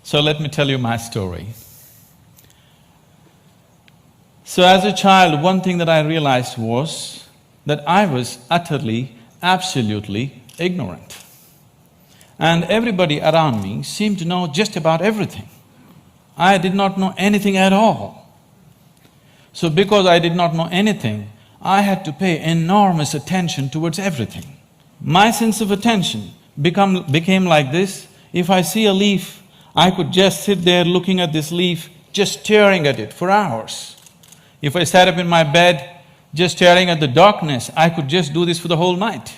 So let me tell you my story. So as a child, one thing that I realized was that I was utterly, absolutely ignorant. And everybody around me seemed to know just about everything. I did not know anything at all. So because I did not know anything, I had to pay enormous attention towards everything. My sense of attention became like this: if I see a leaf, I could just sit there looking at this leaf, just staring at it for hours. If I sat up in my bed, just staring at the darkness, I could just do this for the whole night.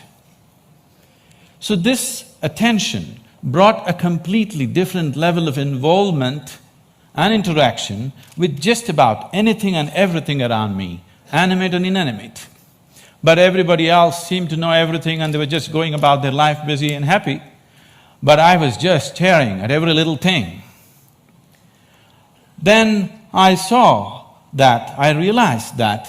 So this attention brought a completely different level of involvement and interaction with just about anything and everything around me, animate and inanimate. But everybody else seemed to know everything and they were just going about their life busy and happy. But I was just staring at every little thing. Then I realized that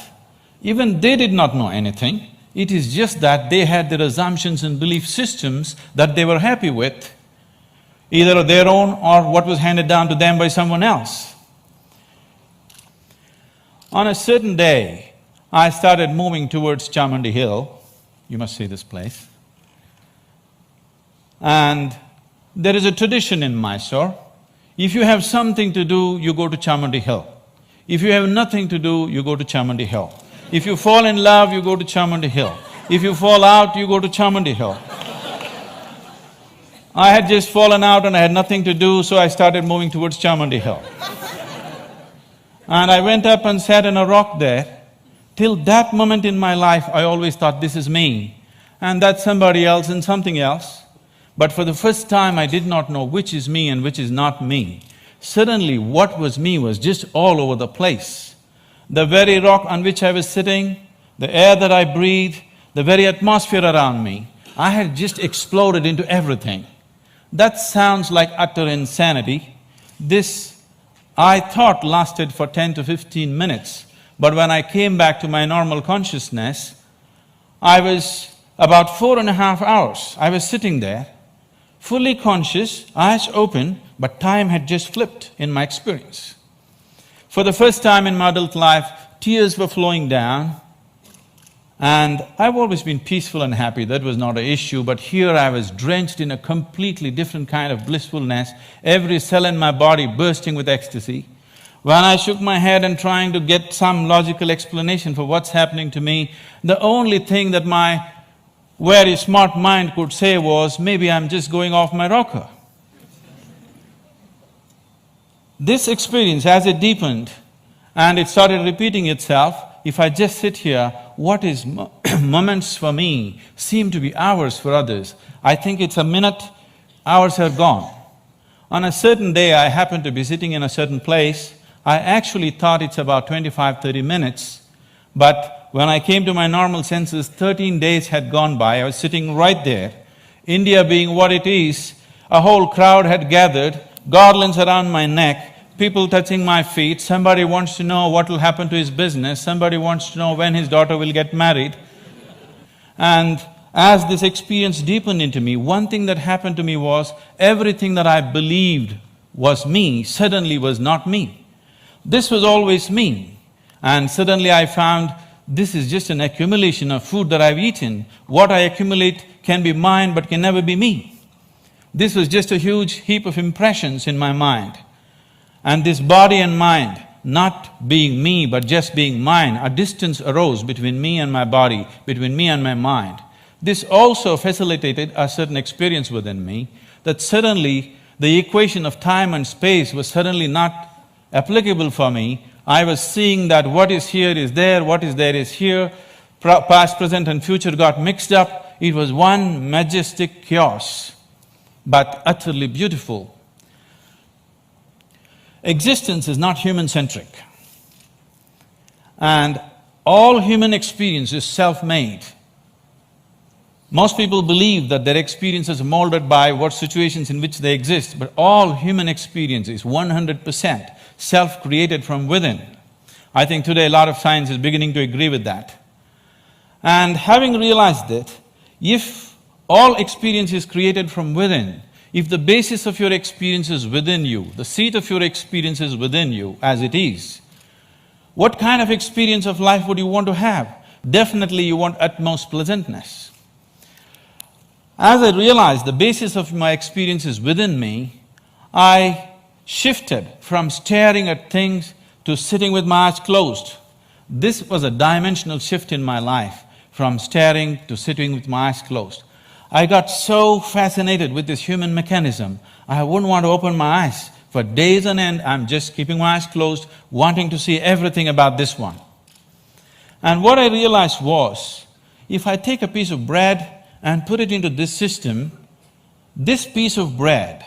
even they did not know anything. It is just that they had their assumptions and belief systems that they were happy with, either their own or what was handed down to them by someone else. On a certain day, I started moving towards Chamandi Hill. You must see this place. And there is a tradition in Mysore. If you have something to do, you go to Chamandi Hill. If you have nothing to do, you go to Chamandi Hill. If you fall in love, you go to Chamandi Hill. If you fall out, you go to Chamandi Hill. I had just fallen out and I had nothing to do, so I started moving towards Chamandi Hill. And I went up and sat on a rock there. Till that moment in my life, I always thought, this is me, and that's somebody else and something else. But for the first time, I did not know which is me and which is not me. Suddenly, what was me was just all over the place. The very rock on which I was sitting, the air that I breathed, the very atmosphere around me, I had just exploded into everything. That sounds like utter insanity. This, I thought, lasted for 10 to 15 minutes. But when I came back to my normal consciousness, I was about 4.5 hours. I was sitting there, fully conscious, eyes open, but time had just flipped in my experience. For the first time in my adult life, tears were flowing down, and I've always been peaceful and happy, that was not an issue, but here I was drenched in a completely different kind of blissfulness, every cell in my body bursting with ecstasy. When I shook my head and trying to get some logical explanation for what's happening to me, the only thing that my very smart mind could say was, maybe I'm just going off my rocker. This experience, as it deepened and it started repeating itself, if I just sit here, what is moments for me seem to be hours for others. I think it's a minute, hours are gone. On a certain day, I happened to be sitting in a certain place. I actually thought it's about 25–30 minutes, but when I came to my normal senses, 13 days had gone by. I was sitting right there. India being what it is, a whole crowd had gathered, garlands around my neck, people touching my feet, somebody wants to know what will happen to his business, somebody wants to know when his daughter will get married. And as this experience deepened into me, one thing that happened to me was, everything that I believed was me suddenly was not me. This was always me, and suddenly I found this is just an accumulation of food that I've eaten. What I accumulate can be mine but can never be me. This was just a huge heap of impressions in my mind. And this body and mind, not being me but just being mine, a distance arose between me and my body, between me and my mind. This also facilitated a certain experience within me, that suddenly the equation of time and space was suddenly not applicable for me. I was seeing that what is here is there, what is there is here, past, present and future got mixed up. It was one majestic chaos, but utterly beautiful. Existence is not human-centric, and all human experience is self-made. Most people believe that their experiences are molded by what situations in which they exist, but all human experience is 100% self-created from within. I think today a lot of science is beginning to agree with that. And having realized that, if all experience is created from within, if the basis of your experience is within you, the seat of your experience is within you as it is, what kind of experience of life would you want to have? Definitely you want utmost pleasantness. As I realized the basis of my experience is within me, I shifted from staring at things to sitting with my eyes closed. This was a dimensional shift in my life, from staring to sitting with my eyes closed. I got so fascinated with this human mechanism, I wouldn't want to open my eyes. For days on end, I'm just keeping my eyes closed, wanting to see everything about this one. And what I realized was, if I take a piece of bread and put it into this system, this piece of bread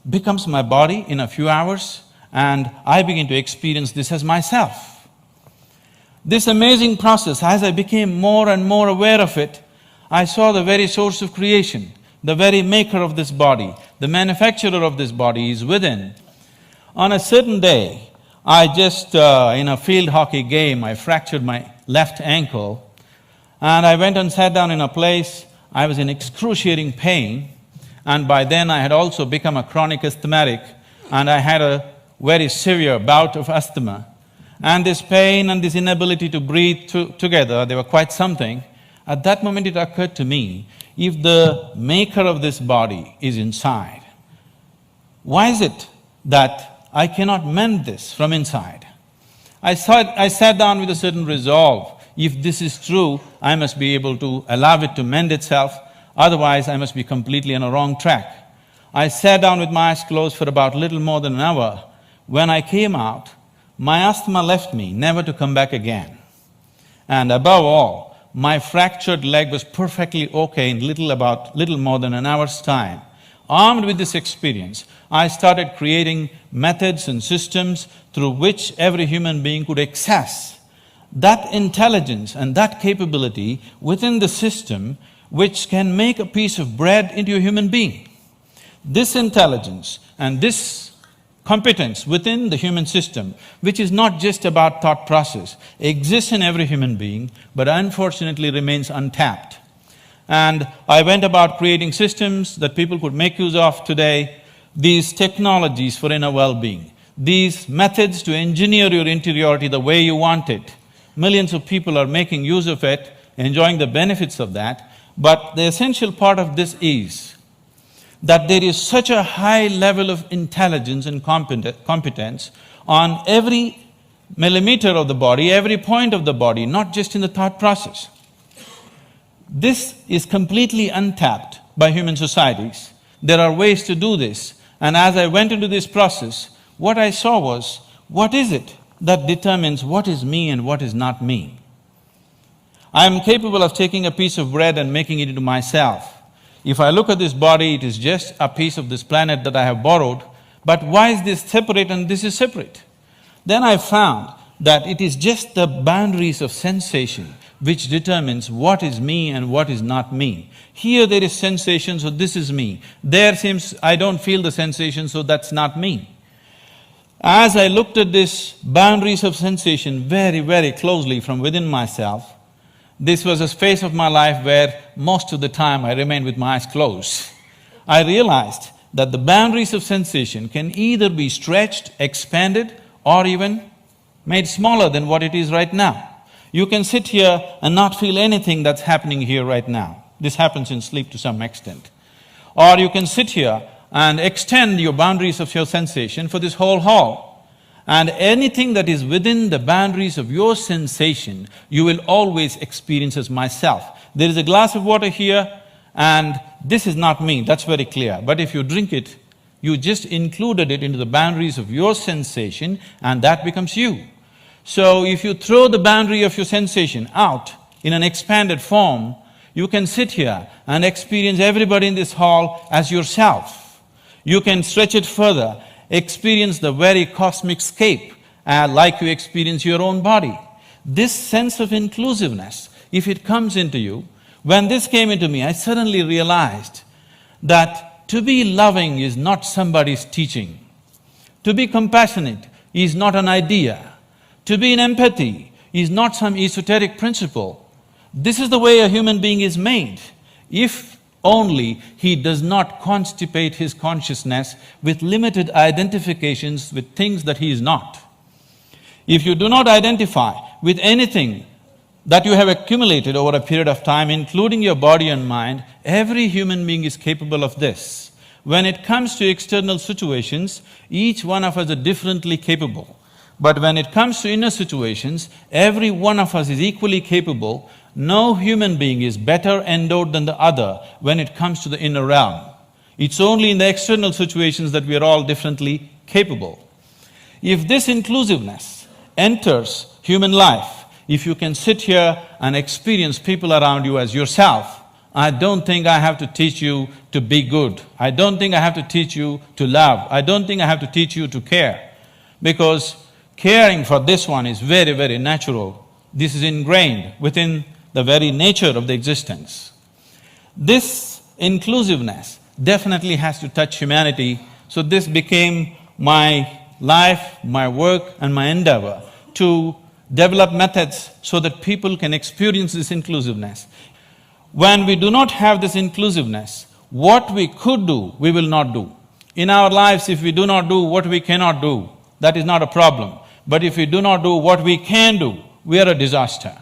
becomes my body in a few hours, and I begin to experience this as myself. This amazing process, as I became more and more aware of it, I saw the very source of creation, the very maker of this body, the manufacturer of this body is within. On a certain day, I just, in a field hockey game, I fractured my left ankle, and I went and sat down in a place. I was in excruciating pain, and by then I had also become a chronic asthmatic, and I had a very severe bout of asthma. And this pain and this inability to breathe together, they were quite something. At that moment it occurred to me, if the maker of this body is inside, why is it that I cannot mend this from inside? I sat down with a certain resolve. If this is true, I must be able to allow it to mend itself, otherwise I must be completely on a wrong track. I sat down with my eyes closed for about little more than an hour. When I came out, my asthma left me, never to come back again. And above all, my fractured leg was perfectly okay in little more than an hour's time. Armed with this experience, I started creating methods and systems through which every human being could access that intelligence and that capability within the system which can make a piece of bread into a human being. This intelligence and this competence within the human system, which is not just about thought process, exists in every human being, but unfortunately remains untapped. And I went about creating systems that people could make use of today, these technologies for inner well-being, these methods to engineer your interiority the way you want it. Millions of people are making use of it, enjoying the benefits of that, but the essential part of this is that there is such a high level of intelligence and competence on every millimeter of the body, every point of the body, not just in the thought process. This is completely untapped by human societies. There are ways to do this, and as I went into this process, what I saw was, what is it that determines what is me and what is not me? I am capable of taking a piece of bread and making it into myself. If I look at this body, it is just a piece of this planet that I have borrowed, but why is this separate and this is separate? Then I found that it is just the boundaries of sensation which determines what is me and what is not me. Here there is sensation, so this is me. There seems I don't feel the sensation, so that's not me. As I looked at this boundaries of sensation very, very closely from within myself, this was a phase of my life where most of the time I remained with my eyes closed. I realized that the boundaries of sensation can either be stretched, expanded, or even made smaller than what it is right now. You can sit here and not feel anything that's happening here right now. This happens in sleep to some extent. Or you can sit here and extend your boundaries of your sensation for this whole hall. And anything that is within the boundaries of your sensation, you will always experience as myself. There is a glass of water here, and this is not me, that's very clear. But if you drink it, you just included it into the boundaries of your sensation, and that becomes you. So if you throw the boundary of your sensation out in an expanded form, you can sit here and experience everybody in this hall as yourself. You can stretch it further, experience the very cosmic scape like you experience your own body. This sense of inclusiveness, if it comes into you, when this came into me, I suddenly realized that to be loving is not somebody's teaching. To be compassionate is not an idea. To be in empathy is not some esoteric principle. This is the way a human being is made. If only he does not constipate his consciousness with limited identifications with things that he is not. If you do not identify with anything that you have accumulated over a period of time, including your body and mind, every human being is capable of this. When it comes to external situations, each one of us are differently capable. But when it comes to inner situations, every one of us is equally capable. No human being is better endowed than the other when it comes to the inner realm. It's only in the external situations that we are all differently capable. If this inclusiveness enters human life, if you can sit here and experience people around you as yourself, I don't think I have to teach you to be good. I don't think I have to teach you to love. I don't think I have to teach you to care. Because caring for this one is very, very natural. This is ingrained within the very nature of the existence. This inclusiveness definitely has to touch humanity, so this became my life, my work and my endeavor to develop methods so that people can experience this inclusiveness. When we do not have this inclusiveness, what we could do, we will not do. In our lives, if we do not do what we cannot do, that is not a problem. But if we do not do what we can do, we are a disaster.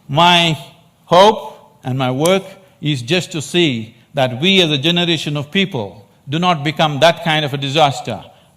My hope and my work is just to see that we as a generation of people do not become that kind of a disaster.